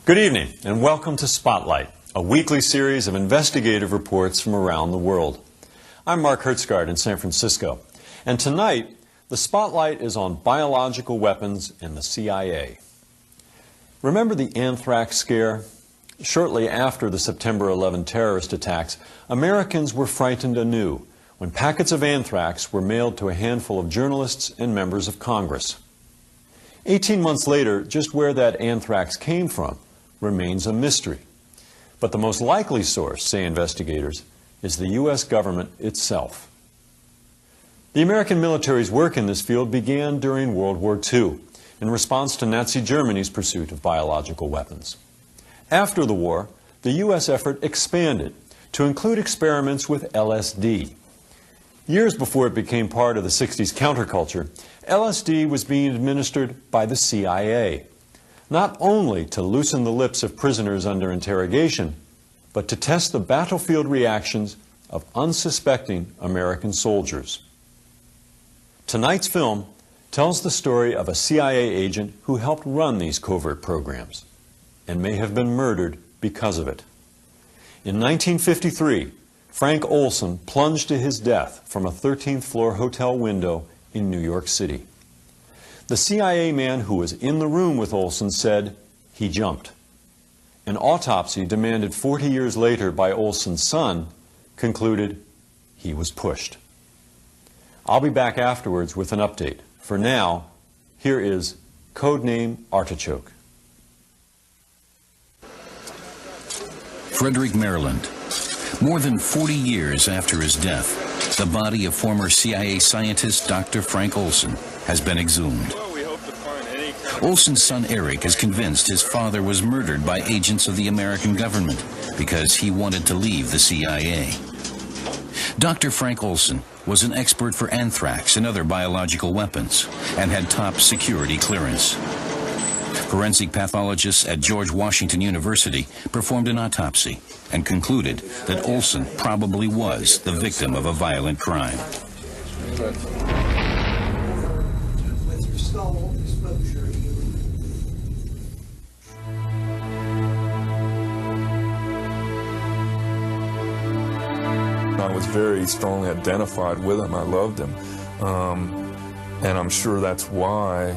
Good evening and welcome to Spotlight, a weekly series of investigative reports from around the world. I'm Mark Hertzgaard in San Francisco, and tonight the spotlight is on biological weapons and the CIA. Remember the anthrax scare? Shortly after the September 11 terrorist attacks, Americans were frightened anew when packets of anthrax were mailed to a handful of journalists and members of Congress. 18 months later, just where that anthrax came from remains a mystery. But the most likely source, say investigators, is the U.S. government itself. The American military's work in this field began during World War II in response to Nazi Germany's pursuit of biological weapons. After the war, the U.S. effort expanded to include experiments with LSD. Years before it became part of the 60s counterculture, LSD was being administered by the CIA, not only to loosen the lips of prisoners under interrogation, but to test the battlefield reactions of unsuspecting American soldiers. Tonight's film tells the story of a CIA agent who helped run these covert programs and may have been murdered because of it. In 1953, Frank Olson plunged to his death from a 13th floor hotel window in New York City. The CIA man who was in the room with Olson said he jumped. An autopsy demanded 40 years later by Olson's son concluded he was pushed. I'll be back afterwards with an update. For now, here is Codename Artichoke. Frederick, Maryland. More than 40 years after his death, the body of former CIA scientist Dr. Frank Olson has been exhumed. Olson's son Eric is convinced his father was murdered by agents of the American government because he wanted to leave the CIA. Dr. Frank Olson was an expert for anthrax and other biological weapons and had top security clearance. Forensic pathologists at George Washington University performed an autopsy and concluded that Olson probably was the victim of a violent crime. I was very strongly identified with him. I loved him. And I'm sure that's why,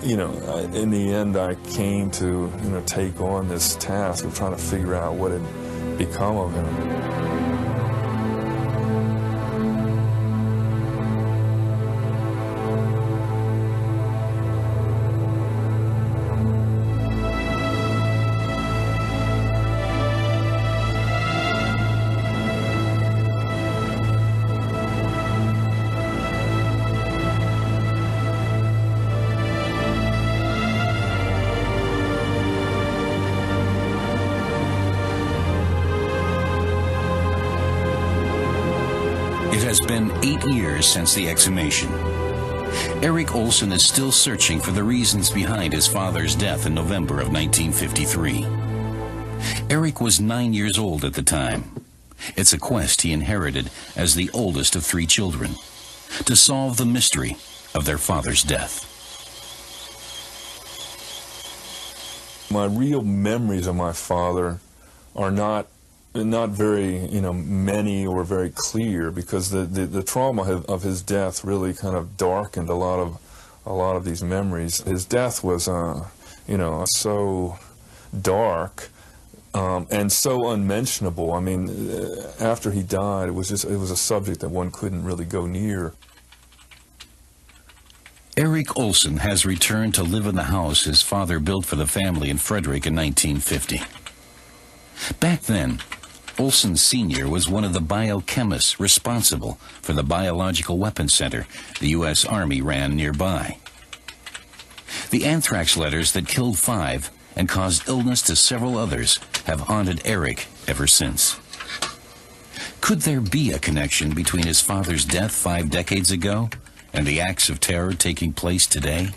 in the end I came to, take on this task of trying to figure out what had become of him. It has been 8 years since the exhumation. Eric Olson is still searching for the reasons behind his father's death in November of 1953. Eric was 9 years old at the time. It's a quest he inherited as the oldest of 3 children, to solve the mystery of their father's death. My real memories of my father are not very, many or very clear, because the trauma of his death really kind of darkened a lot of these memories. His death was, so dark and so unmentionable. I mean, after he died, it was a subject that one couldn't really go near. Eric Olson has returned to live in the house his father built for the family in Frederick in 1950. Back then, Olson Sr. was one of the biochemists responsible for the Biological Weapons Center the U.S. Army ran nearby. The anthrax letters that killed 5 and caused illness to several others have haunted Eric ever since. Could there be a connection between his father's death 5 decades ago and the acts of terror taking place today?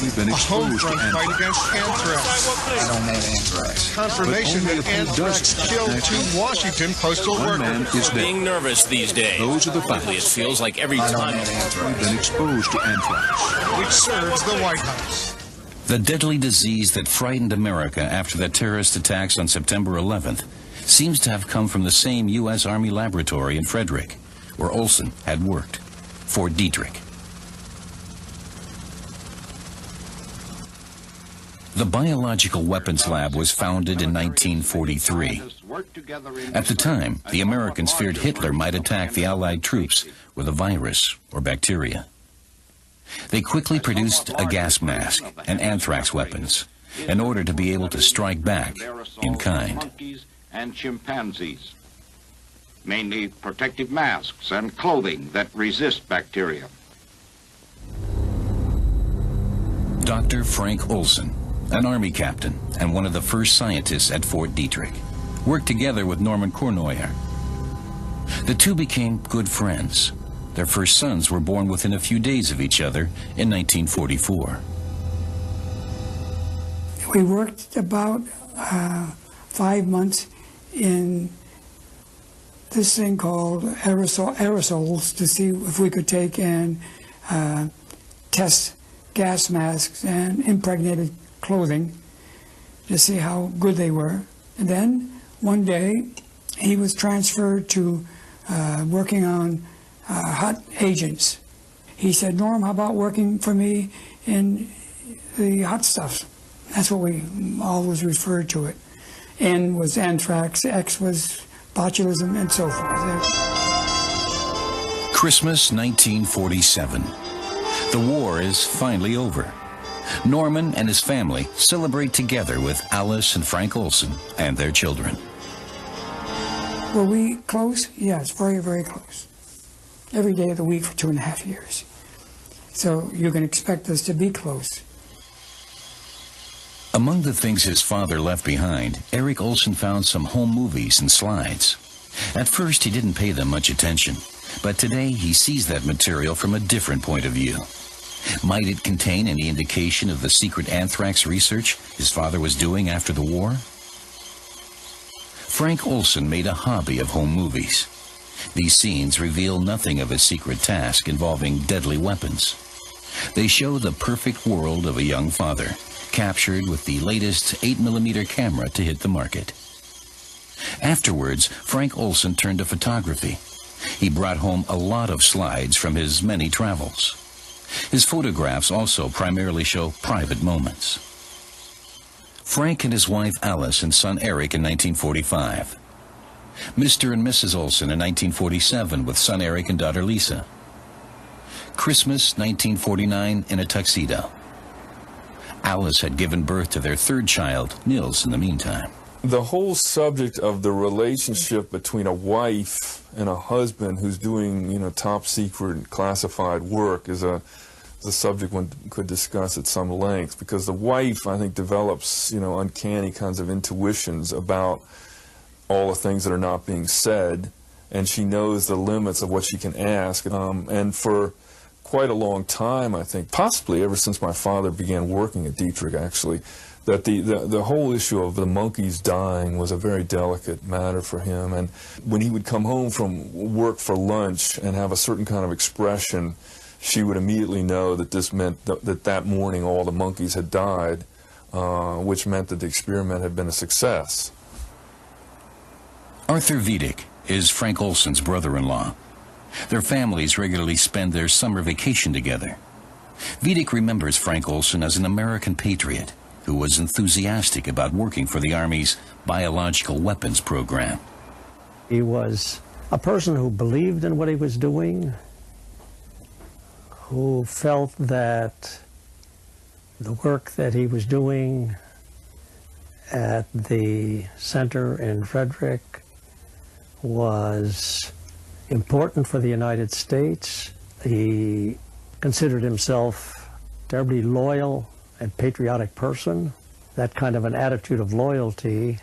We've been exposed to anthrax. Fight against anthrax. I don't have anthrax. Confirmation that anthrax killed 2 Washington postal workers. One man is dead. Being nervous these days. Those are the facts. It feels like every time we've been exposed to anthrax. Which serves the White House. The deadly disease that frightened America after the terrorist attacks on September 11th seems to have come from the same U.S. Army laboratory in Frederick, where Olson had worked, Fort Detrick. The Biological Weapons Lab was founded in 1943. At the time, the Americans feared Hitler might attack the Allied troops with a virus or bacteria. They quickly produced a gas mask and anthrax weapons in order to be able to strike back in kind. Monkeys and chimpanzees, mainly protective masks and clothing that resist bacteria. Dr. Frank Olson, an Army captain and one of the first scientists at Fort Detrick, worked together with Norman Cournoyer. The two became good friends. Their first sons were born within a few days of each other in 1944. We worked about 5 months in this thing called aerosols to see if we could take and test gas masks and impregnated clothing to see how good they were. And then one day he was transferred to working on hot agents. He said, "Norm, how about working for me in the hot stuff?" That's what we always referred to it. N was anthrax, X was botulism, and so forth. Christmas 1947. The war is finally over. Norman and his family celebrate together with Alice and Frank Olson and their children. Were we close? Yes, very, very close. Every day of the week for 2.5 years. So you can expect us to be close. Among the things his father left behind, Eric Olson found some home movies and slides. At first, he didn't pay them much attention, but today he sees that material from a different point of view. Might it contain any indication of the secret anthrax research his father was doing after the war? Frank Olson made a hobby of home movies. These scenes reveal nothing of his secret task involving deadly weapons. They show the perfect world of a young father, captured with the latest 8mm camera to hit the market. Afterwards, Frank Olson turned to photography. He brought home a lot of slides from his many travels. His photographs also primarily show private moments. Frank and his wife Alice and son Eric in 1945. Mr. and Mrs. Olson in 1947 with son Eric and daughter Lisa. Christmas 1949 in a tuxedo. Alice had given birth to their third child, Nils, in the meantime. The whole subject of the relationship between a wife and a husband who's doing, top secret classified work is a subject one could discuss at some length, because the wife, I think, develops, uncanny kinds of intuitions about all the things that are not being said, and she knows the limits of what she can ask. And for quite a long time, I think, possibly ever since my father began working at Detrick, actually, that the whole issue of the monkeys dying was a very delicate matter for him. And when he would come home from work for lunch and have a certain kind of expression, she would immediately know that this meant that morning all the monkeys had died, which meant that the experiment had been a success. Arthur Vidic is Frank Olson's brother-in-law. Their families regularly spend their summer vacation together. Vidic remembers Frank Olson as an American patriot who was enthusiastic about working for the Army's biological weapons program. He was a person who believed in what he was doing, who felt that the work that he was doing at the center in Frederick was important for the United States. He considered himself a terribly loyal and patriotic person. That kind of an attitude of loyalty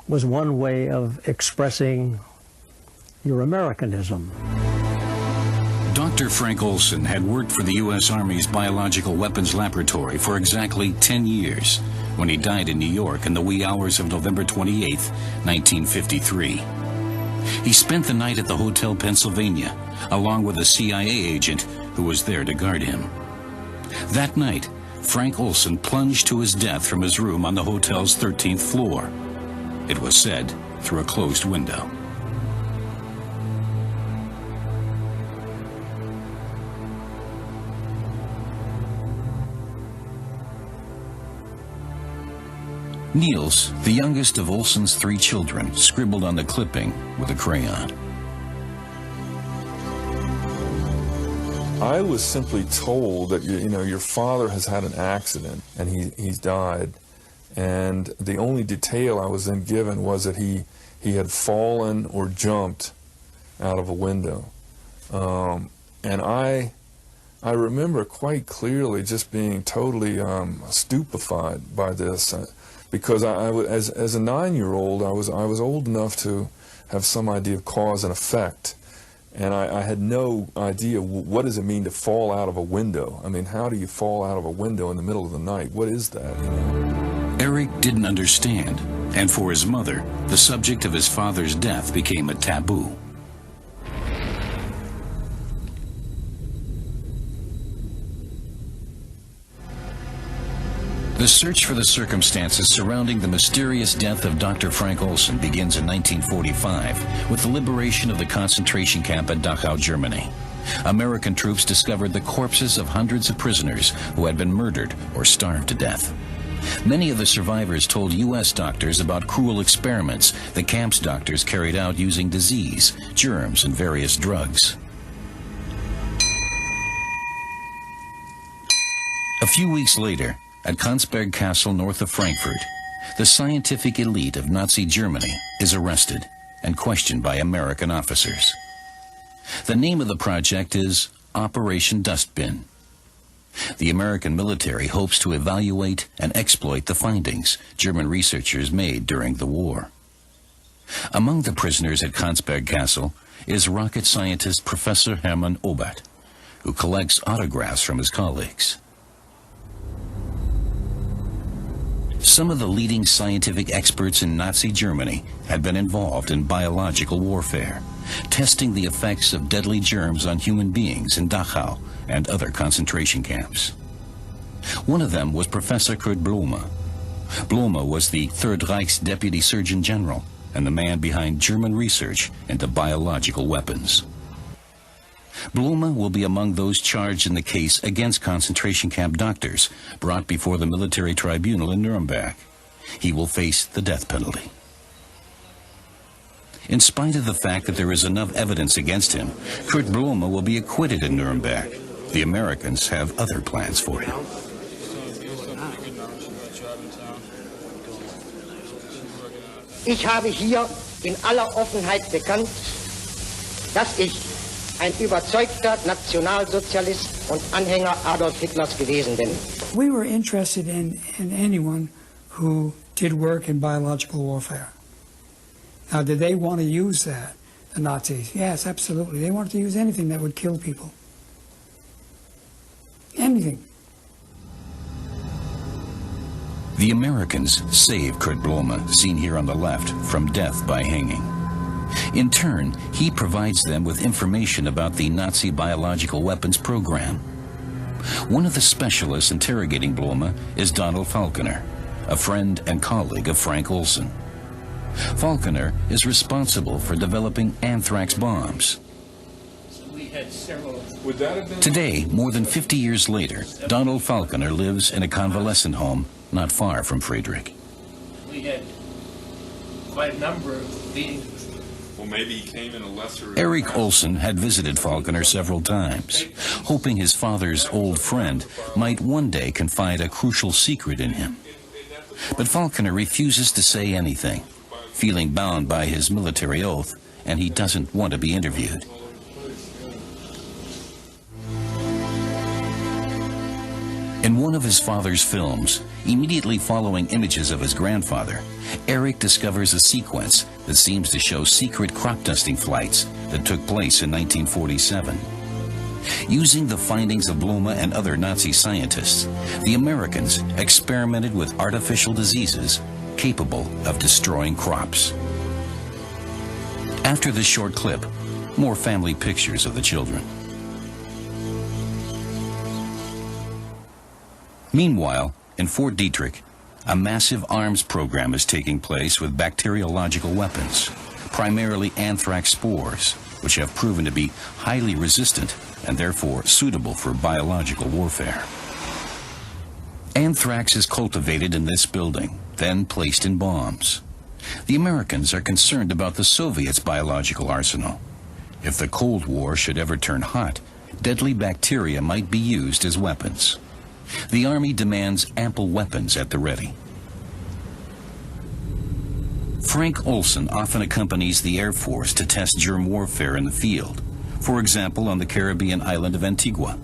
was one way of expressing your Americanism. Dr. Frank Olson had worked for the U.S. Army's Biological Weapons Laboratory for exactly 10 years when he died in New York in the wee hours of November 28, 1953. He spent the night at the Hotel Pennsylvania, along with a CIA agent who was there to guard him. That night, Frank Olson plunged to his death from his room on the hotel's 13th floor. It was said through a closed window. Niels, the youngest of Olson's 3 children, scribbled on the clipping with a crayon. I was simply told that, you know, your father has had an accident and he's died. And the only detail I was then given was that he had fallen or jumped out of a window. And I remember quite clearly just being totally stupefied by this. Because as a 9-year-old, I was old enough to have some idea of cause and effect, and I had no idea what does it mean to fall out of a window. I mean, how do you fall out of a window in the middle of the night? What is that? You know? Eric didn't understand, and for his mother, the subject of his father's death became a taboo. The search for the circumstances surrounding the mysterious death of Dr. Frank Olson begins in 1945 with the liberation of the concentration camp at Dachau, Germany. American troops discovered the corpses of hundreds of prisoners who had been murdered or starved to death. Many of the survivors told U.S. doctors about cruel experiments the camp's doctors carried out using disease, germs, and various drugs. A few weeks later, at Konsberg Castle north of Frankfurt, the scientific elite of Nazi Germany is arrested and questioned by American officers. The name of the project is Operation Dustbin. The American military hopes to evaluate and exploit the findings German researchers made during the war. Among the prisoners at Konsberg Castle is rocket scientist Professor Hermann Oberth, who collects autographs from his colleagues. Some of the leading scientific experts in Nazi Germany had been involved in biological warfare, testing the effects of deadly germs on human beings in Dachau and other concentration camps. One of them was Professor Kurt Blume. Blume was the Third Reich's Deputy Surgeon General and the man behind German research into biological weapons. Blume will be among those charged in the case against concentration camp doctors brought before the military tribunal in Nuremberg. He will face the death penalty. In spite of the fact that there is enough evidence against him, Kurt Blume will be acquitted in Nuremberg. The Americans have other plans for him. Ich habe hier in aller Offenheit bekannt, dass ich ein überzeugter Nationalsozialist und Anhänger Adolf Hitlers gewesen bin. We were interested in anyone who did work in biological warfare. Now, did they want to use that, the Nazis? Yes, absolutely. They wanted to use anything that would kill people. Anything. The Americans save Kurt Blume, seen here on the left, from death by hanging. In turn, he provides them with information about the Nazi biological weapons program. One of the specialists interrogating Blume is Donald Falconer, a friend and colleague of Frank Olson. Falconer is responsible for developing anthrax bombs. Today, more than 50 years later, Donald Falconer lives in a convalescent home not far from Friedrich. We had quite a number of beings. Well, maybe he came in a lesser... Eric Olson had visited Falconer several times, hoping his father's old friend might one day confide a crucial secret in him. But Falconer refuses to say anything, feeling bound by his military oath, and he doesn't want to be interviewed. In one of his father's films, immediately following images of his grandfather, Eric discovers a sequence that seems to show secret crop dusting flights that took place in 1947. Using the findings of Blume and other Nazi scientists, the Americans experimented with artificial diseases capable of destroying crops. After this short clip, more family pictures of the children. Meanwhile, in Fort Detrick, a massive arms program is taking place with bacteriological weapons, primarily anthrax spores, which have proven to be highly resistant and therefore suitable for biological warfare. Anthrax is cultivated in this building, then placed in bombs. The Americans are concerned about the Soviets' biological arsenal. If the Cold War should ever turn hot, deadly bacteria might be used as weapons. The Army demands ample weapons at the ready. Frank Olson often accompanies the Air Force to test germ warfare in the field, for example on the Caribbean island of Antigua.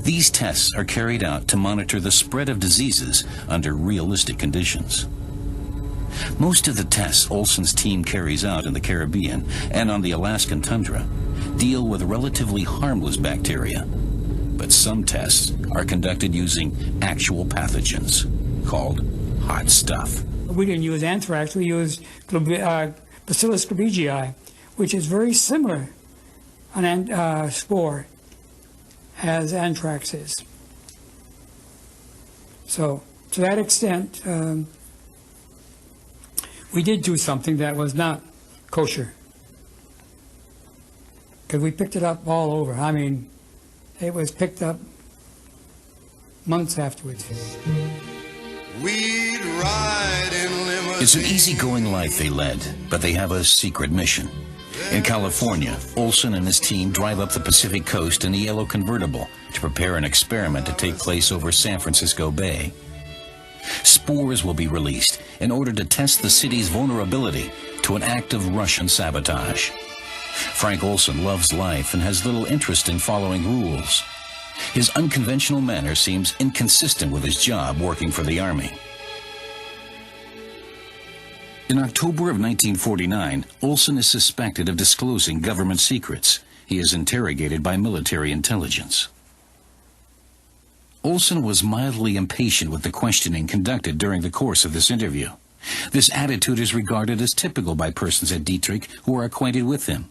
These tests are carried out to monitor the spread of diseases under realistic conditions. Most of the tests Olson's team carries out in the Caribbean and on the Alaskan tundra deal with relatively harmless bacteria, but some tests are conducted using actual pathogens called hot stuff. We didn't use anthrax, we used Bacillus glabigii, which is very similar an spore as anthrax is. So to that extent, we did do something that was not kosher, because we picked it up all over. I mean, it was picked up months afterwards. We'd ride in limousines. It's an easygoing life they led, but they have a secret mission. In California, Olson and his team drive up the Pacific coast in a yellow convertible to prepare an experiment to take place over San Francisco Bay. Spores will be released in order to test the city's vulnerability to an act of Russian sabotage. Frank Olson loves life and has little interest in following rules. His unconventional manner seems inconsistent with his job working for the Army. In October of 1949, Olson is suspected of disclosing government secrets. He is interrogated by military intelligence. Olson was mildly impatient with the questioning conducted during the course of this interview. This attitude is regarded as typical by persons at Detrick who are acquainted with him.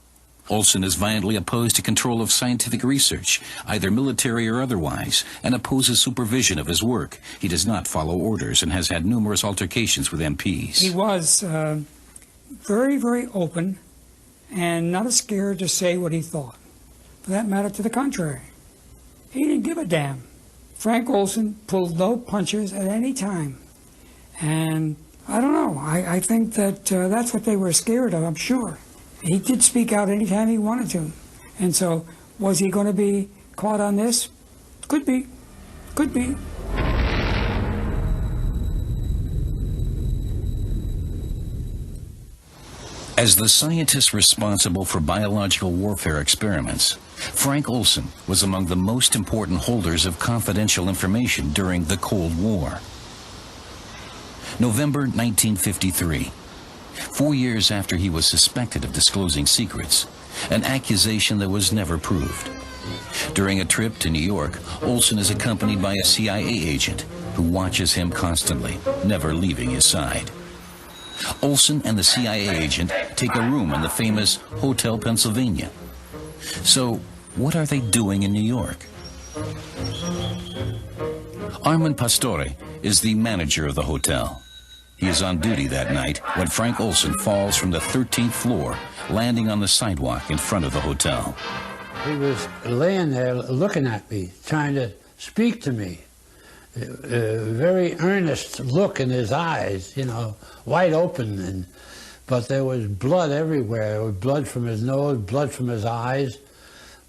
Olson is violently opposed to control of scientific research, either military or otherwise, and opposes supervision of his work. He does not follow orders and has had numerous altercations with MPs. He was very, very open and not scared to say what he thought. For that matter, to the contrary. He didn't give a damn. Frank Olson pulled no punches at any time. And I don't know, I think that that's what they were scared of, I'm sure. He did speak out anytime he wanted to. And so, was he going to be caught on this? Could be. Could be. As the scientist responsible for biological warfare experiments, Frank Olson was among the most important holders of confidential information during the Cold War. November 1953. 4 years after he was suspected of disclosing secrets, an accusation that was never proved. During a trip to New York, Olson is accompanied by a CIA agent who watches him constantly, never leaving his side. Olson and the CIA agent take a room in the famous Hotel Pennsylvania. So, what are they doing in New York? Armand Pastore is the manager of the hotel. He is on duty that night when Frank Olson falls from the 13th floor, landing on the sidewalk in front of the hotel. He was laying there looking at me, trying to speak to me. A very earnest look in his eyes, you know, wide open, but there was blood everywhere. There was blood from his nose, blood from his eyes,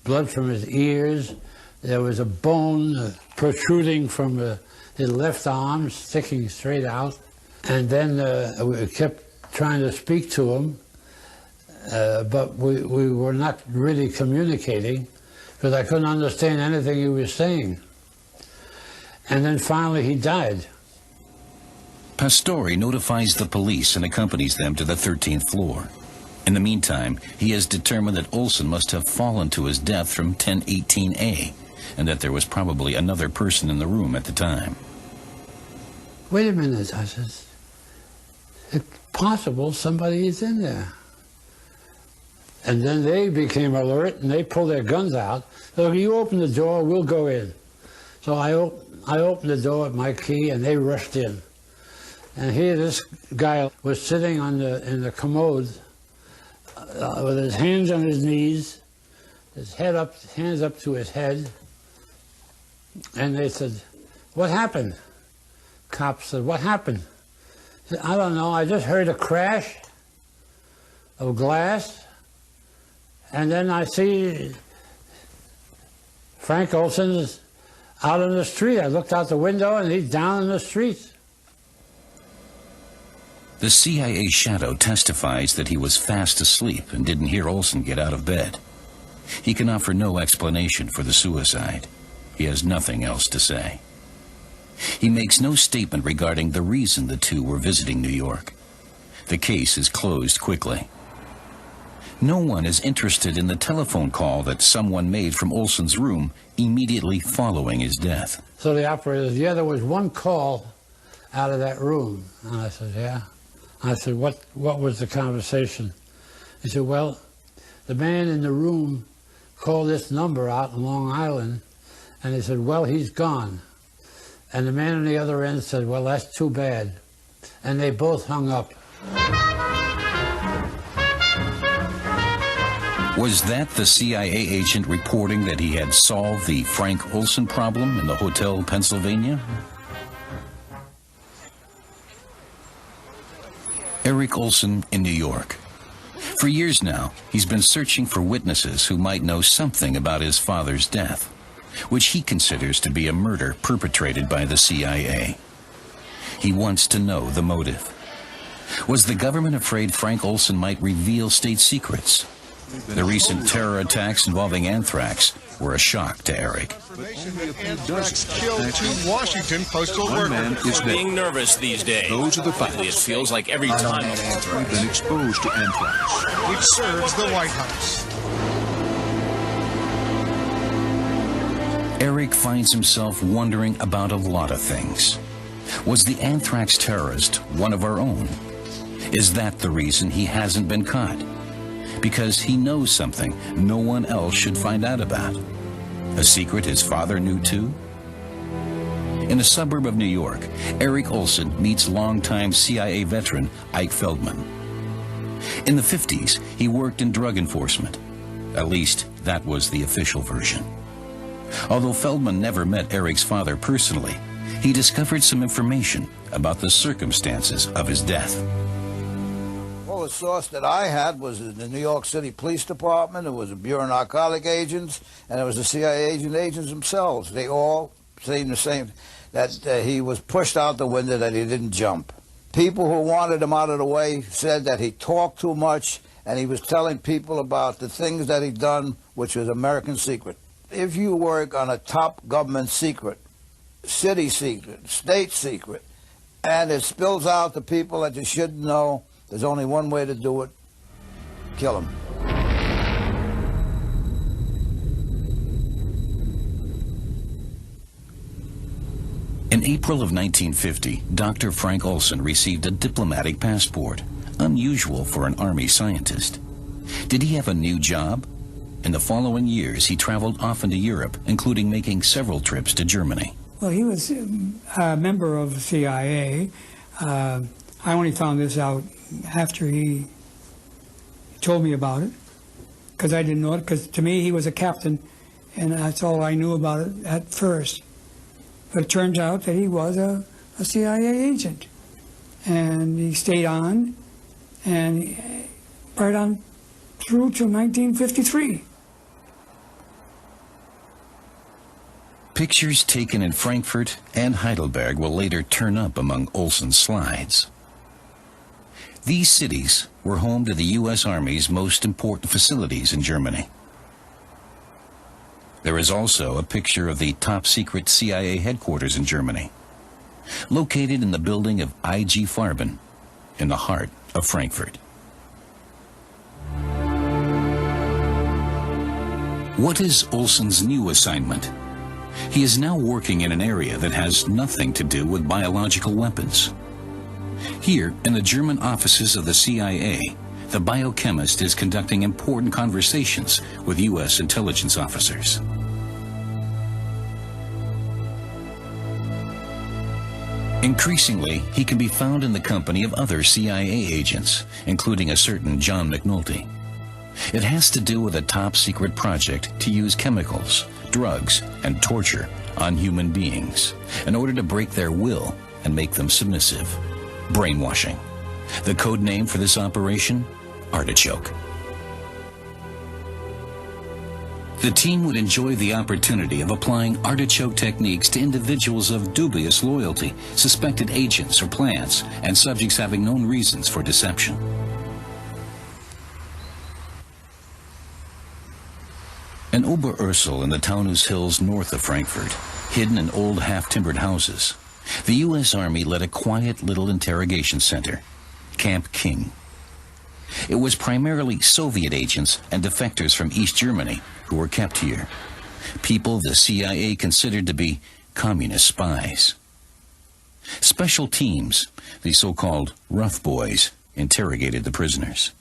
blood from his ears. There was a bone protruding from his left arm, sticking straight out. And then we kept trying to speak to him, but we were not really communicating because I couldn't understand anything he was saying. And then finally he died. Pastore notifies the police and accompanies them to the 13th floor. In the meantime, he has determined that Olson must have fallen to his death from 1018A, and that there was probably another person in the room at the time. Wait a minute, I said. It's possible somebody is in there. And then they became alert and they pulled their guns out. So if you open the door, we'll go in. So I opened the door with my key, and they rushed in. And here this guy was sitting in the commode with his hands on his knees, his head up, hands up to his head. And they said, "What happened?" Cops said, "What happened?" He said, "I don't know, I just heard a crash of glass, and then I see Frank Olson's out in the street. I looked out the window and he's down in the street." The CIA shadow testifies that he was fast asleep and didn't hear Olson get out of bed. He can offer no explanation for the suicide. He has nothing else to say. He makes no statement regarding the reason the two were visiting New York. The case is closed quickly. No one is interested in the telephone call that someone made from Olson's room immediately following his death. So the operator said, "Yeah, there was one call out of that room." And I said, "Yeah." I said, what was the conversation?" He said, "Well, the man in the room called this number out in Long Island, and he said, 'Well, he's gone.' And the man on the other end said, 'Well, that's too bad.' And they both hung up." Was that the CIA agent reporting that he had solved the Frank Olson problem in the Hotel Pennsylvania? Eric Olson in New York. For years now, he's been searching for witnesses who might know something about his father's death, which he considers to be a murder perpetrated by the CIA. He wants to know the motive. Was the government afraid Frank Olson might reveal state secrets? The recent terror attacks involving anthrax were a shock to Eric. Anthrax killed 2 Washington postal workers. We're being nervous these days. Those are the facts. It feels like every time we've been exposed to anthrax, which serves the White House. Eric finds himself wondering about a lot of things. Was the anthrax terrorist one of our own? Is that the reason he hasn't been caught? Because he knows something no one else should find out about. A secret his father knew too? In a suburb of New York, Eric Olson meets longtime CIA veteran Ike Feldman. In the 50s, he worked in drug enforcement. At least, that was the official version. Although Feldman never met Eric's father personally, he discovered some information about the circumstances of his death. Well, the source that I had was the New York City Police Department, it was the Bureau of Narcotic Agents, and it was the CIA agents themselves. They all saying the same, that he was pushed out the window, that he didn't jump. People who wanted him out of the way said that he talked too much, and he was telling people about the things that he'd done, which was American secret. If you work on a top government secret, city secret, state secret, and it spills out to people that you shouldn't know, there's only one way to do it: kill him. In April of 1950, Dr. Frank Olson received a diplomatic passport, unusual for an Army scientist. Did he have a new job? In the following years, he traveled often to Europe, including making several trips to Germany. Well, he was a member of the CIA. I only found this out after he told me about it, because I didn't know it, because to me he was a captain, and that's all I knew about it at first. But it turns out that he was a CIA agent, and he stayed on, and right on through to 1953. Pictures taken in Frankfurt and Heidelberg will later turn up among Olson's slides. These cities were home to the U.S. Army's most important facilities in Germany. There is also a picture of the top-secret CIA headquarters in Germany, located in the building of IG Farben, in the heart of Frankfurt. What is Olson's new assignment? He is now working in an area that has nothing to do with biological weapons. Here, in the German offices of the CIA, the biochemist is conducting important conversations with U.S. intelligence officers. Increasingly, he can be found in the company of other CIA agents, including a certain John McNulty. It has to do with a top-secret project to use chemicals, drugs, and torture on human beings in order to break their will and make them submissive. Brainwashing. The code name for this operation? Artichoke. The team would enjoy the opportunity of applying artichoke techniques to individuals of dubious loyalty, suspected agents or plants, and subjects having known reasons for deception. In Ober-Ursel in the Taunus Hills north of Frankfurt, hidden in old half-timbered houses, the U.S. Army led a quiet little interrogation center, Camp King. It was primarily Soviet agents and defectors from East Germany who were kept here, people the CIA considered to be communist spies. Special teams, the so-called rough boys, interrogated the prisoners.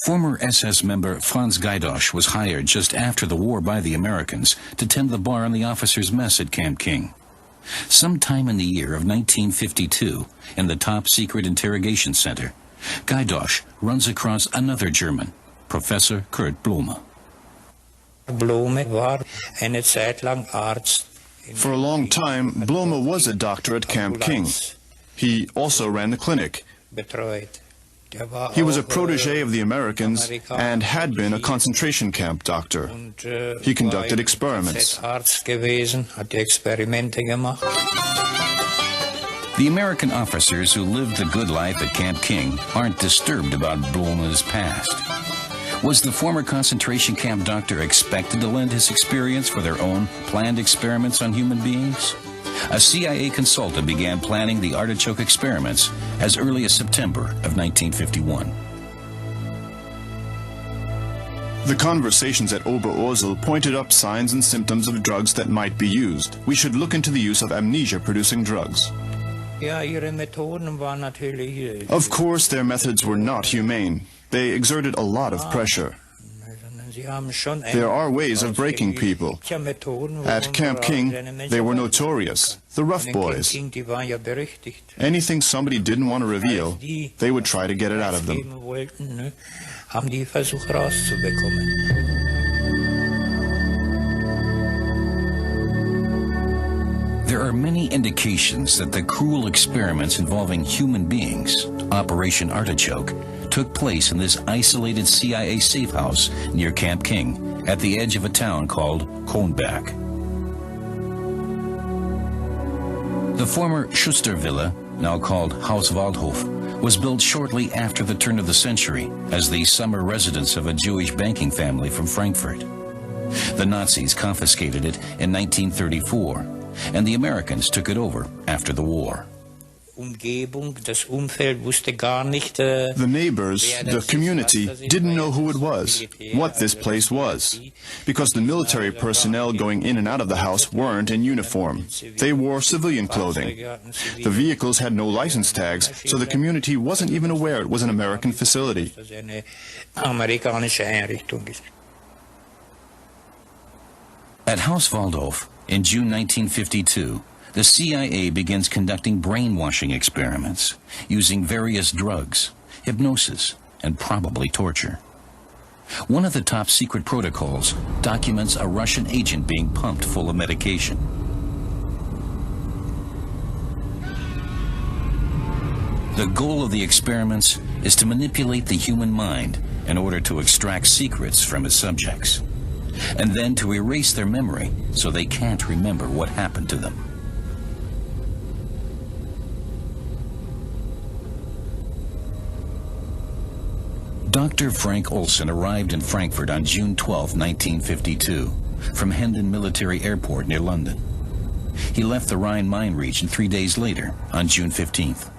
Former SS member Franz Gaidosch was hired just after the war by the Americans to tend the bar in the officers' mess at Camp King. Sometime in the year of 1952, in the top-secret interrogation center, Gaidosch runs across another German, Professor Kurt Blume. For a long time, Blume was a doctor at Camp King. He also ran the clinic. He was a protege of the Americans and had been a concentration camp doctor. He conducted experiments. The American officers who lived the good life at Camp King aren't disturbed about Blume's past. Was the former concentration camp doctor expected to lend his experience for their own planned experiments on human beings? A CIA consultant began planning the artichoke experiments as early as September of 1951. The conversations at Ober-Ursel pointed up signs and symptoms of drugs that might be used. We should look into the use of amnesia-producing drugs. Of course, their methods were not humane. They exerted a lot of pressure. There are ways of breaking people. At Camp King, they were notorious, the rough boys. Anything somebody didn't want to reveal, they would try to get it out of them. There are many indications that the cruel experiments involving human beings, Operation Artichoke, took place in this isolated CIA safe house near Camp King at the edge of a town called Kronberg. The former Schustervilla, now called Haus Waldhof, was built shortly after the turn of the century as the summer residence of a Jewish banking family from Frankfurt. The Nazis confiscated it in 1934, and the Americans took it over after the war. The neighbors, the community, didn't know who it was, what this place was, because the military personnel going in and out of the house weren't in uniform. They wore civilian clothing. The vehicles had no license tags, so the community wasn't even aware it was an American facility. At Haus Waldhof, in June 1952, the CIA begins conducting brainwashing experiments using various drugs, hypnosis, and probably torture. One of the top secret protocols documents a Russian agent being pumped full of medication. The goal of the experiments is to manipulate the human mind in order to extract secrets from its subjects, and then to erase their memory so they can't remember what happened to them. Dr. Frank Olson arrived in Frankfurt on June 12, 1952, from Hendon Military Airport near London. He left the Rhine-Main region 3 days later, on June 15th.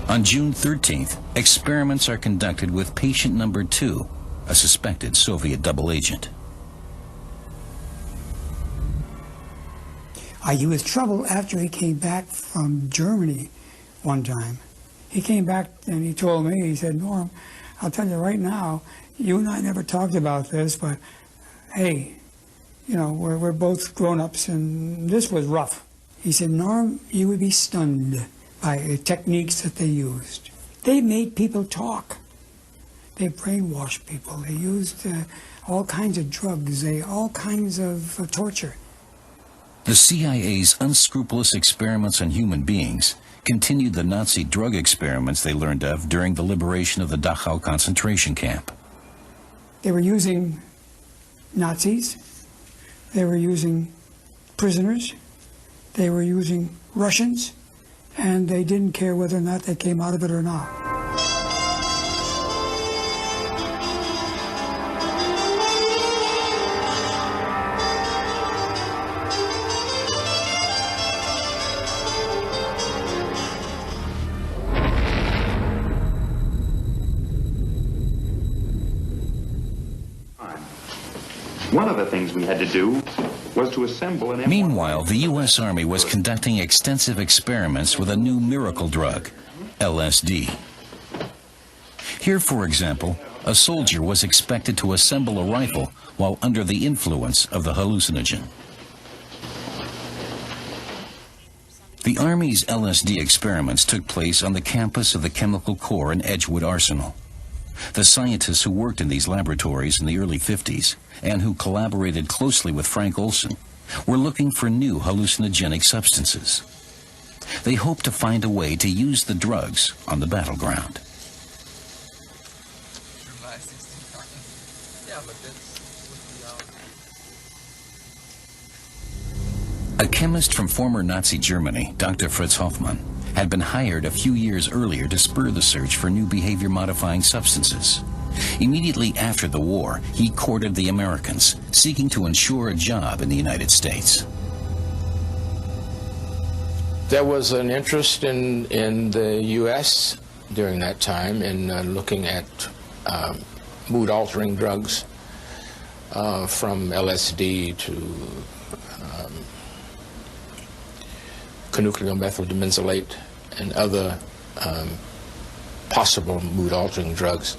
On June 13th, experiments are conducted with patient number 2, a suspected Soviet double agent. He was troubled after he came back from Germany one time. He came back and he told me, he said, "Norm, I'll tell you right now, you and I never talked about this, but hey, you know, we're both grown-ups, and this was rough. He said, Norm, you would be stunned by the techniques that they used. They made people talk. They brainwashed people. They used all kinds of drugs, all kinds of torture. The CIA's unscrupulous experiments on human beings continued the Nazi drug experiments they learned of during the liberation of the Dachau concentration camp. They were using Nazis. They were using prisoners. They were using Russians. And they didn't care whether or not they came out of it or not. One of the things we had to do was to assemble an... Meanwhile, the U.S. Army was conducting extensive experiments with a new miracle drug, LSD. Here, for example, a soldier was expected to assemble a rifle while under the influence of the hallucinogen. The Army's LSD experiments took place on the campus of the Chemical Corps in Edgewood Arsenal. The scientists who worked in these laboratories in the early 50s and who collaborated closely with Frank Olson were looking for new hallucinogenic substances. They hoped to find a way to use the drugs on the battleground. A chemist from former Nazi Germany, Dr. Fritz Hoffmann, had been hired a few years earlier to spur the search for new behavior-modifying substances. Immediately after the war, he courted the Americans, seeking to ensure a job in the United States. There was an interest in the U.S. during that time in looking at mood-altering drugs, from LSD to conucleomethyldimensolate and other possible mood-altering drugs.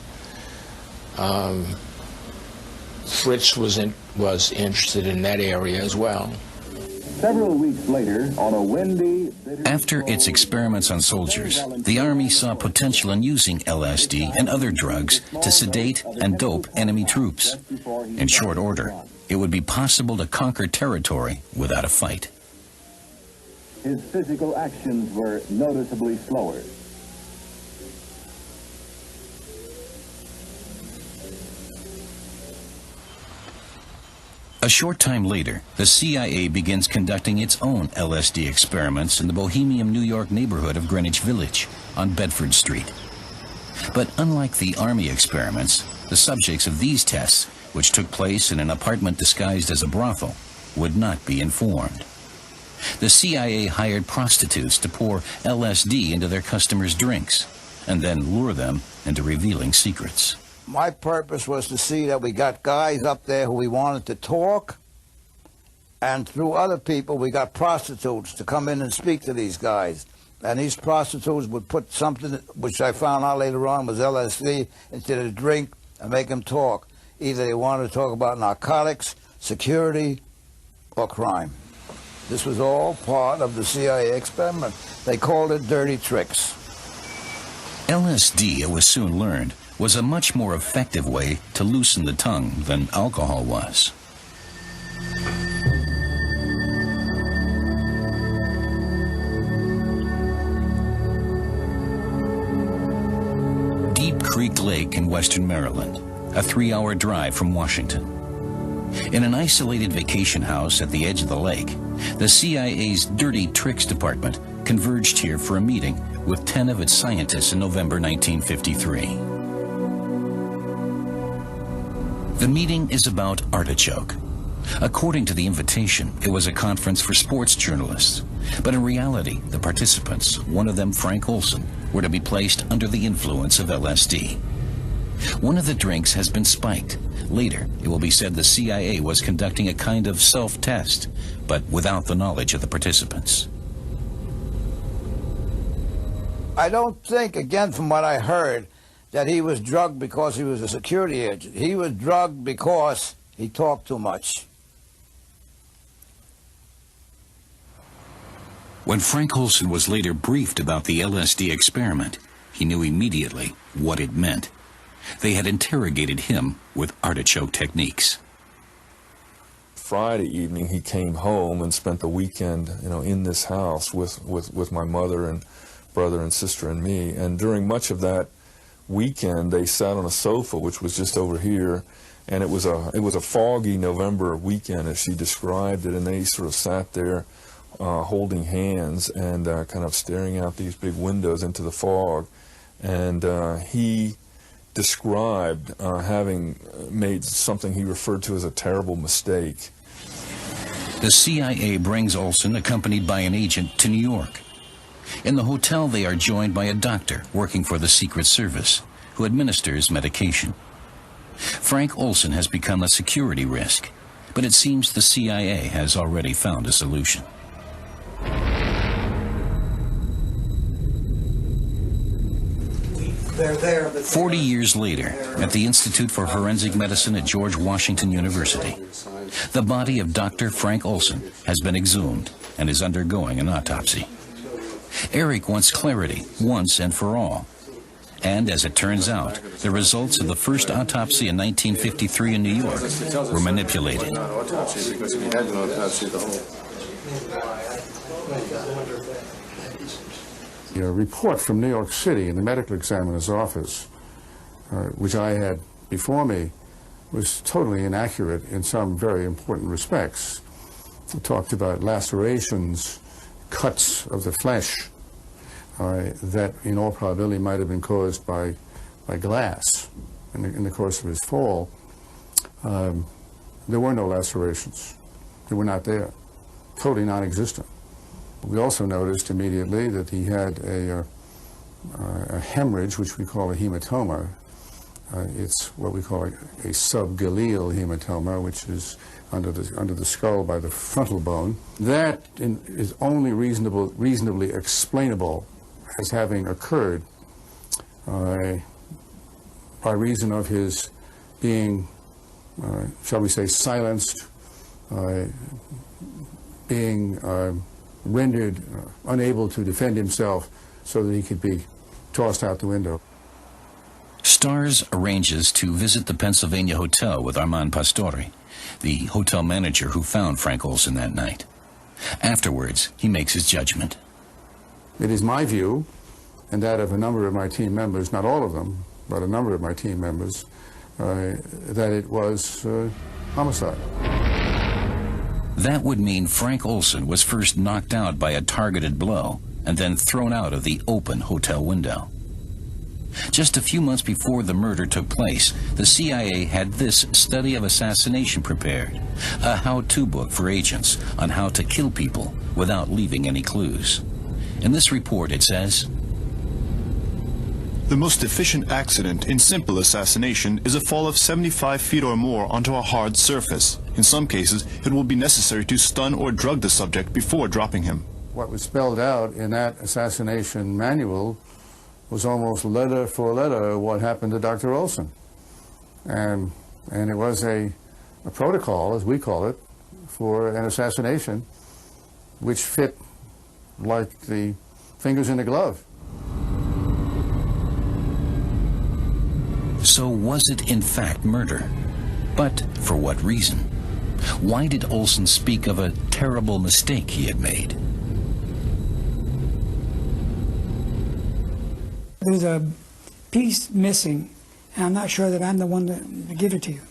Fritz was interested in that area as well. Several weeks later, on a windy... After its experiments on soldiers, the Army saw potential in using LSD and other drugs to sedate and dope enemy troops. In short order, it would be possible to conquer territory without a fight. His physical actions were noticeably slower. A short time later, the CIA begins conducting its own LSD experiments in the bohemian New York neighborhood of Greenwich Village on Bedford Street. But unlike the Army experiments, the subjects of these tests, which took place in an apartment disguised as a brothel, would not be informed. The CIA hired prostitutes to pour LSD into their customers' drinks and then lure them into revealing secrets. My purpose was to see that we got guys up there who we wanted to talk, and through other people we got prostitutes to come in and speak to these guys. And these prostitutes would put something, which I found out later on was LSD, into the drink and make them talk. Either they wanted to talk about narcotics, security, or crime. This was all part of the CIA experiment. They called it dirty tricks. LSD, it was soon learned, was a much more effective way to loosen the tongue than alcohol was. Deep Creek Lake in western Maryland, a 3-hour drive from Washington. In an isolated vacation house at the edge of the lake, the CIA's Dirty Tricks Department converged here for a meeting with 10 of its scientists in November 1953. The meeting is about artichoke. According to the invitation, it was a conference for sports journalists. But in reality, the participants, one of them Frank Olson, were to be placed under the influence of LSD. One of the drinks has been spiked. Later, it will be said the CIA was conducting a kind of self-test, but without the knowledge of the participants. I don't think, again from what I heard, that he was drugged because he was a security agent. He was drugged because he talked too much. When Frank Olson was later briefed about the LSD experiment, he knew immediately what it meant. They had interrogated him with artichoke techniques. Friday evening, he came home and spent the weekend, in this house with my mother and brother and sister and me. And during much of that weekend, they sat on a sofa, which was just over here, and it was a foggy November weekend, as she described it. And they sort of sat there, holding hands and kind of staring out these big windows into the fog. And he described having made something he referred to as a terrible mistake. The CIA brings Olson, accompanied by an agent, to New York. In the hotel, they are joined by a doctor working for the Secret Service, who administers medication. Frank Olson has become a security risk, but it seems the CIA has already found a solution. They're there, but 40 years later, at the Institute for Forensic Medicine at George Washington University, the body of Dr. Frank Olson has been exhumed and is undergoing an autopsy. Eric wants clarity once and for all. And as it turns out, the results of the first autopsy in 1953 in New York were manipulated. A report from New York City in the medical examiner's office, which I had before me, was totally inaccurate in some very important respects. It talked about lacerations, cuts of the flesh, that in all probability might have been caused by glass in the course of his fall. There were no lacerations. They were not there, totally non-existent. We also noticed immediately that he had a hemorrhage, which we call a hematoma. It's what we call a subgaleal hematoma, which is under the skull by the frontal bone. That is only reasonably explainable as having occurred by reason of his being, shall we say, silenced, being rendered unable to defend himself so that he could be tossed out the window. Stars arranges to visit the Pennsylvania Hotel with Armand Pastore, the hotel manager who found Frank Olson that night. Afterwards, he makes his judgment. It is my view, and that of a number of my team members, not all of them, but a number of my team members, that it was homicide. That would mean Frank Olson was first knocked out by a targeted blow and then thrown out of the open hotel window. Just a few months before the murder took place, the CIA had this study of assassination prepared, a how-to book for agents on how to kill people without leaving any clues. In this report it says, "The most efficient accident in simple assassination is a fall of 75 feet or more onto a hard surface. In some cases, it will be necessary to stun or drug the subject before dropping him." What was spelled out in that assassination manual was almost letter for letter what happened to Dr. Olson. And it was a protocol, as we call it, for an assassination, which fit like the fingers in a glove. So was it in fact murder? But for what reason? Why did Olson speak of a terrible mistake he had made? There's a piece missing, and I'm not sure that I'm the one to give it to you.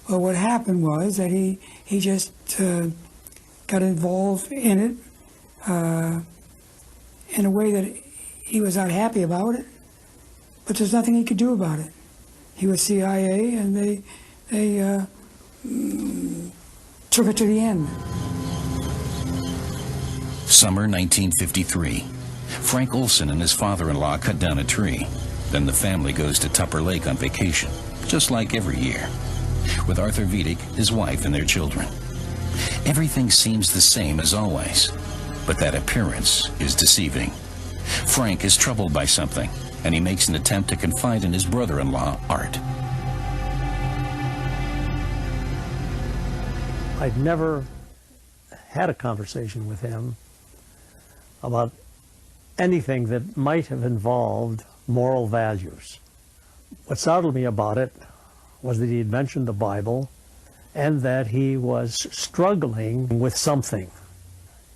But what happened was that he just got involved in it in a way that he was not happy about it, but there's nothing he could do about it. He was CIA, and they took it to the end. Summer 1953. Frank Olson and his father-in-law cut down a tree. Then the family goes to Tupper Lake on vacation, just like every year, with Arthur Vidic, his wife, and their children. Everything seems the same as always, but that appearance is deceiving. Frank is troubled by something, and he makes an attempt to confide in his brother-in-law, Art. I'd never had a conversation with him about anything that might have involved moral values. What startled me about it was that he had mentioned the Bible and that he was struggling with something.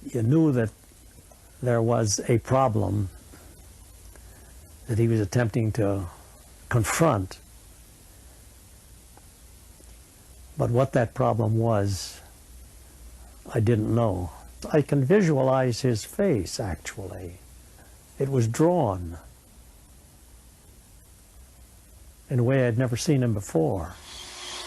You knew that there was a problem that he was attempting to confront. But what that problem was, I didn't know. I can visualize his face, actually. It was drawn in a way I'd never seen him before.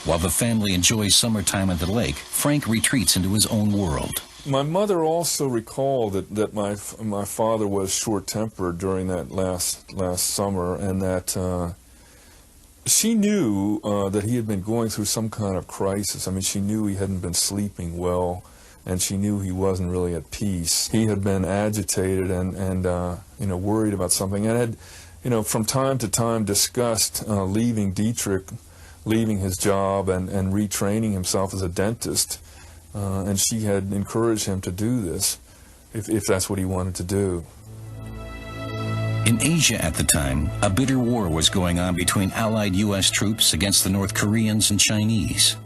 While the family enjoys summertime at the lake, Frank retreats into his own world. My mother also recalled that my father was short-tempered during that last summer, and that she knew that he had been going through some kind of crisis. I mean, she knew he hadn't been sleeping well, and she knew he wasn't really at peace. He had been agitated and worried about something, and had, from time to time discussed leaving Dietrich, leaving his job and retraining himself as a dentist. And she had encouraged him to do this, if that's what he wanted to do. In Asia at the time, a bitter war was going on between Allied U.S. troops against the North Koreans and Chinese.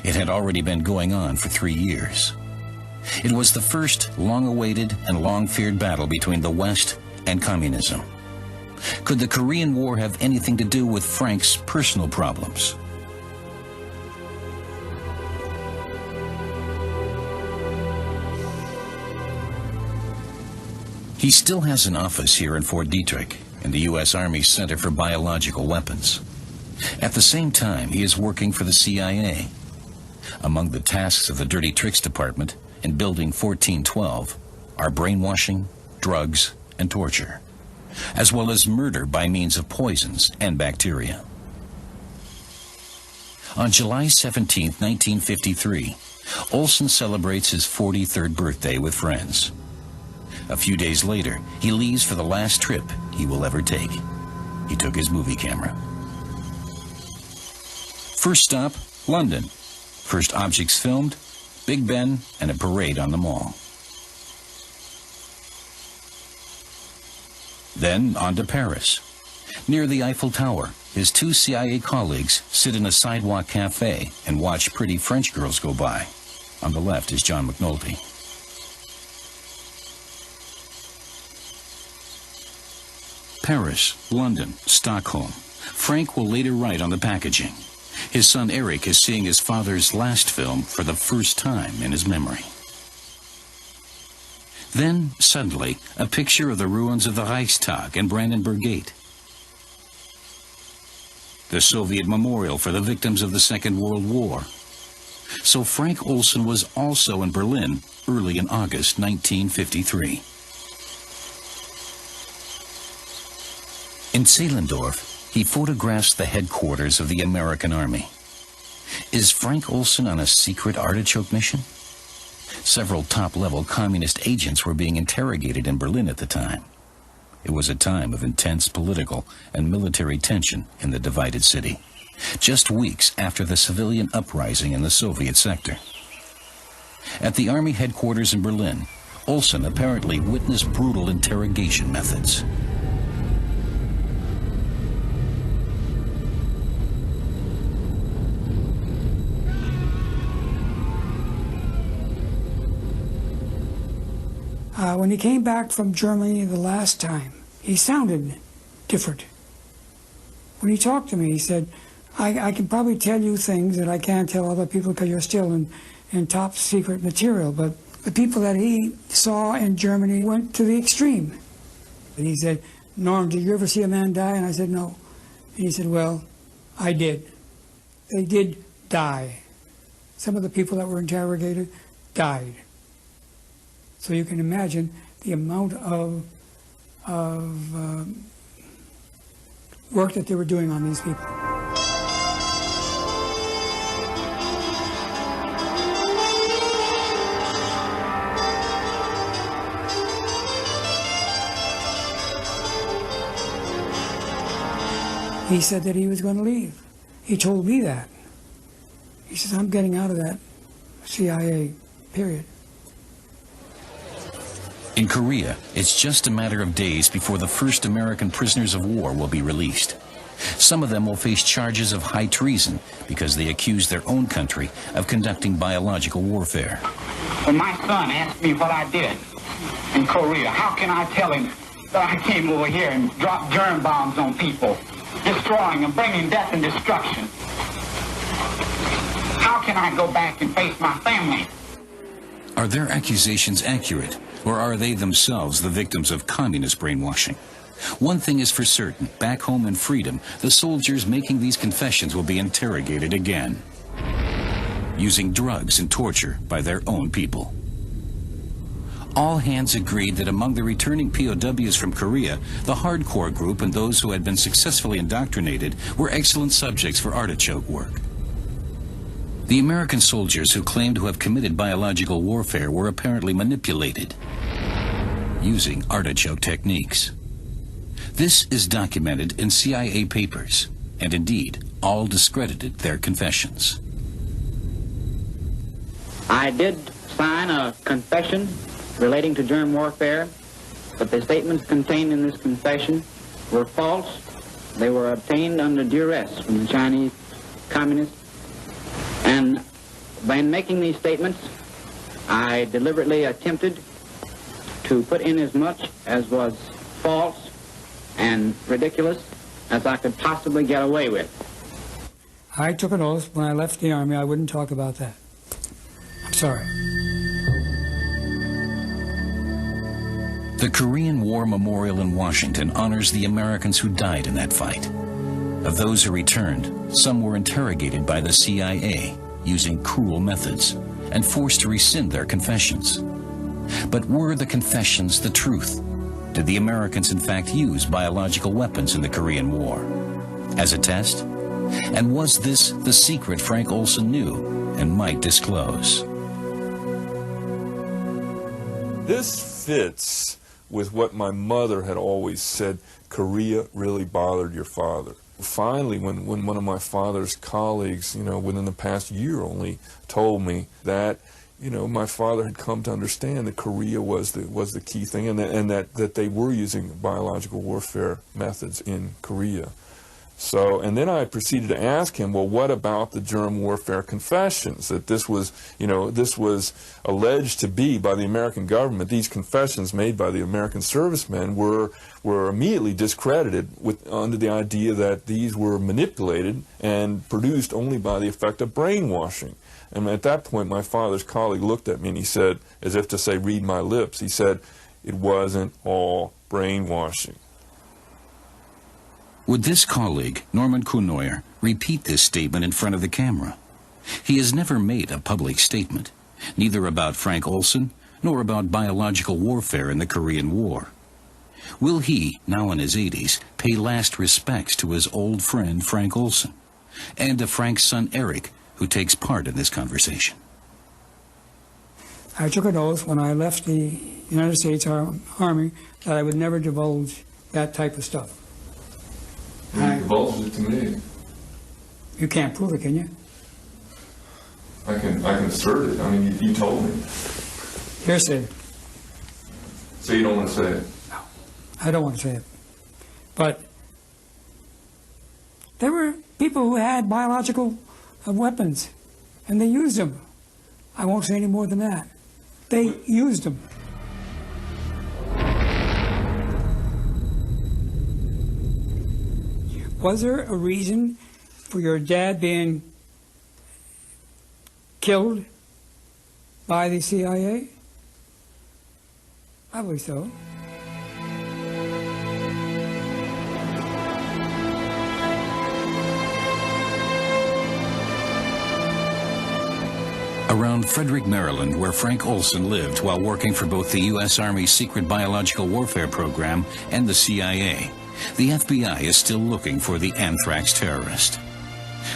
It had already been going on for 3 years. It was the first long-awaited and long-feared battle between the West and communism. Could the Korean War have anything to do with Frank's personal problems? He still has an office here in Fort Detrick, in the U.S. Army Center for Biological Weapons. At the same time, he is working for the CIA. Among the tasks of the Dirty Tricks Department in Building 1412 are brainwashing, drugs, and torture, as well as murder by means of poisons and bacteria. On July 17, 1953, Olson celebrates his 43rd birthday with friends. A few days later, he leaves for the last trip he will ever take. He took his movie camera. First stop, London. First objects filmed, Big Ben and a parade on the Mall. Then on to Paris. Near the Eiffel Tower, his 2 CIA colleagues sit in a sidewalk cafe and watch pretty French girls go by. On the left is John McNulty. Paris, London, Stockholm. Frank will later write on the packaging. His son Eric is seeing his father's last film for the first time in his memory. Then, suddenly, a picture of the ruins of the Reichstag and Brandenburg Gate. The Soviet memorial for the victims of the Second World War. So Frank Olson was also in Berlin early in August 1953. In Zehlendorf, he photographs the headquarters of the American Army. Is Frank Olson on a secret artichoke mission? Several top-level communist agents were being interrogated in Berlin at the time. It was a time of intense political and military tension in the divided city, just weeks after the civilian uprising in the Soviet sector. At the Army headquarters in Berlin, Olson apparently witnessed brutal interrogation methods. When he came back from Germany the last time, he sounded different. When he talked to me, he said, I can probably tell you things that I can't tell other people because you're still in top secret material, but the people that he saw in Germany went to the extreme. And he said, Norm, did you ever see a man die? And I said, no. And he said, well, I did. They did die. Some of the people that were interrogated died. So you can imagine the amount of work that they were doing on these people. He said that he was going to leave. He told me that. He says, I'm getting out of that CIA, period. In Korea, it's just a matter of days before the first American prisoners of war will be released. Some of them will face charges of high treason because they accuse their own country of conducting biological warfare. When my son asked me what I did in Korea, how can I tell him that I came over here and dropped germ bombs on people, destroying and bringing death and destruction? How can I go back and face my family? Are their accusations accurate, or are they themselves the victims of communist brainwashing? One thing is for certain, back home in freedom, the soldiers making these confessions will be interrogated again, using drugs and torture by their own people. All hands agreed that among the returning POWs from Korea, the hardcore group and those who had been successfully indoctrinated were excellent subjects for artichoke work. The American soldiers who claimed to have committed biological warfare were apparently manipulated using artichoke techniques. This is documented in CIA papers, and indeed, all discredited their confessions. I did sign a confession relating to germ warfare, but the statements contained in this confession were false. They were obtained under duress from the Chinese communists. And by making these statements, I deliberately attempted to put in as much as was false and ridiculous as I could possibly get away with. I took an oath when I left the Army I wouldn't talk about that. I'm sorry. The Korean War Memorial in Washington honors the Americans who died in that fight. Of those who returned, some were interrogated by the CIA using cruel methods and forced to rescind their confessions. But were the confessions the truth? Did the Americans in fact use biological weapons in the Korean War as a test? And was this the secret Frank Olson knew and might disclose? This fits with what my mother had always said: Korea really bothered your father. Finally, when one of my father's colleagues, within the past year only, told me that, my father had come to understand that Korea was the key thing, and that they were using biological warfare methods in Korea. So, and then I proceeded to ask him, well, what about the germ warfare confessions? That this was alleged to be by the American government. These confessions made by the American servicemen were immediately discredited under the idea that these were manipulated and produced only by the effect of brainwashing. And at that point, my father's colleague looked at me and he said, as if to say, read my lips, he said, it wasn't all brainwashing. Would this colleague, Norman Kuhnoyer, repeat this statement in front of the camera? He has never made a public statement, neither about Frank Olson nor about biological warfare in the Korean War. Will he, now in his 80s, pay last respects to his old friend Frank Olson, and to Frank's son Eric, who takes part in this conversation? I took an oath when I left the United States Army that I would never divulge that type of stuff. You divulged it to me. You can't prove it, can you? I can assert it. I mean, you told me. Hearsay. So you don't want to say it? No, I don't want to say it. But there were people who had biological weapons, and they used them. I won't say any more than that. They used them. Was there a reason for your dad being killed by the CIA? Probably so. Around Frederick, Maryland, where Frank Olson lived while working for both the U.S. Army's secret biological warfare program and the CIA, the FBI is still looking for the anthrax terrorist.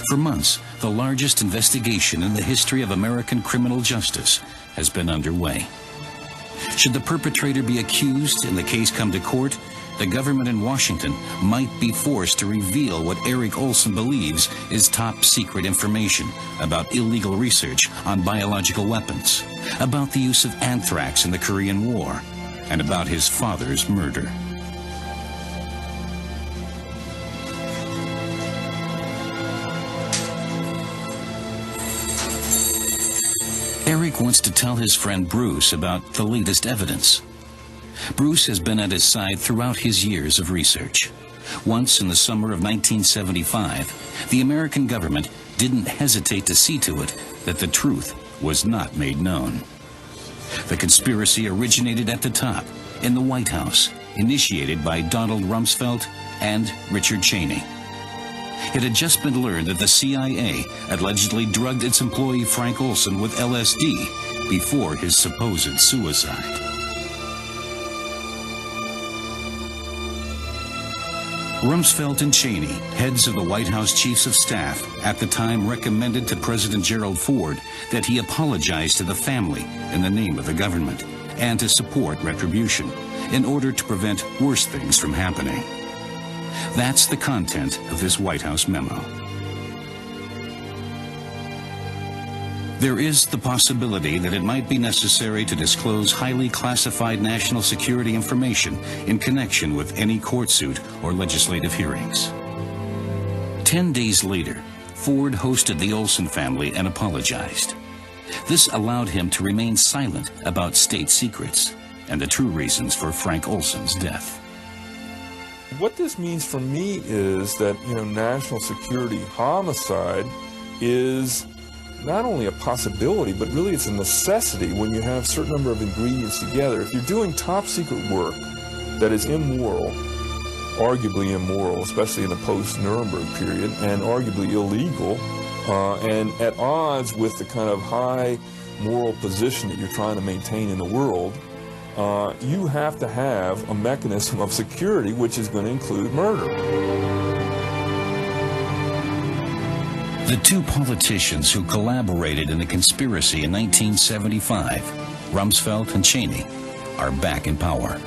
For months, the largest investigation in the history of American criminal justice has been underway. Should the perpetrator be accused and the case come to court, the government in Washington might be forced to reveal what Eric Olson believes is top secret information about illegal research on biological weapons, about the use of anthrax in the Korean War, and about his father's murder. Eric wants to tell his friend Bruce about the latest evidence. Bruce has been at his side throughout his years of research. Once in the summer of 1975, the American government didn't hesitate to see to it that the truth was not made known. The conspiracy originated at the top, in the White House, initiated by Donald Rumsfeld and Richard Cheney. It had just been learned that the CIA allegedly drugged its employee Frank Olson with LSD before his supposed suicide. Rumsfeld and Cheney, heads of the White House Chiefs of Staff, at the time recommended to President Gerald Ford that he apologize to the family in the name of the government and to support retribution in order to prevent worse things from happening. That's the content of this White House memo. There is the possibility that it might be necessary to disclose highly classified national security information in connection with any court suit or legislative hearings. 10 days later, Ford hosted the Olson family and apologized. This allowed him to remain silent about state secrets and the true reasons for Frank Olson's death. What this means for me is that, national security homicide is not only a possibility, but really it's a necessity when you have a certain number of ingredients together. If you're doing top secret work that is immoral, arguably immoral, especially in the post-Nuremberg period, and arguably illegal, and at odds with the kind of high moral position that you're trying to maintain in the world, you have to have a mechanism of security which is going to include murder. The two politicians who collaborated in the conspiracy in 1975, Rumsfeld and Cheney, are back in power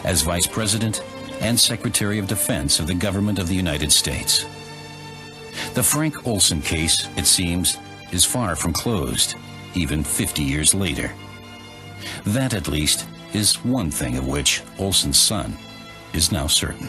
as Vice President and Secretary of Defense of the government of the United States. The Frank Olson case, it seems, is far from closed, even 50 years later. That, at least, is one thing of which Olson's son is now certain.